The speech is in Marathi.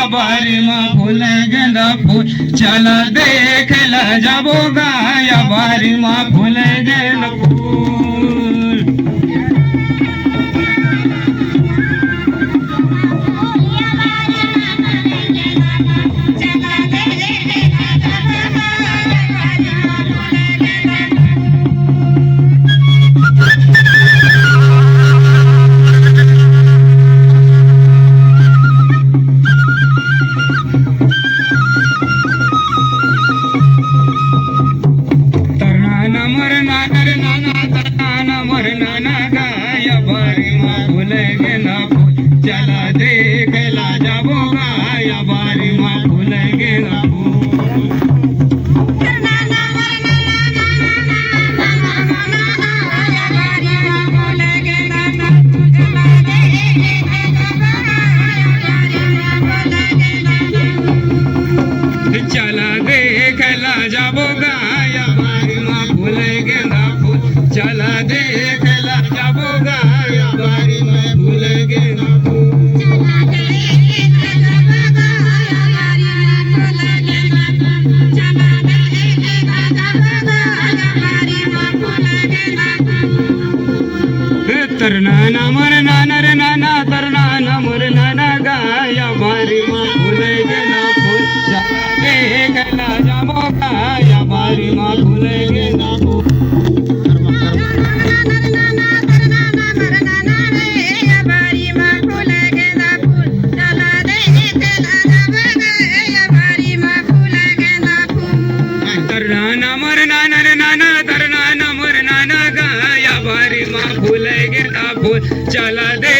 या बारी माँ फूल गेंदा फूल चला देखला जाबो गा या बारी माँ फूल गेंदा फूल चला देखला जाबो गा या बारी माँ फूल गेंदा चला देखला जाबो गा या बारी माँ फूल गेंदा फूल चला देखला जाबो गा या बारी माँ फूल गेंदा तरना नमर नानर नाना तरना नमर नाना गाया बारी माँ फूल गेंदा फूल चला देखला जाबो गा या बारी माँ फूल गेंदा फूल नमर नानर नाना तरना नमर नाना गाया बारी माँ फूल गेंदा फूल चला दे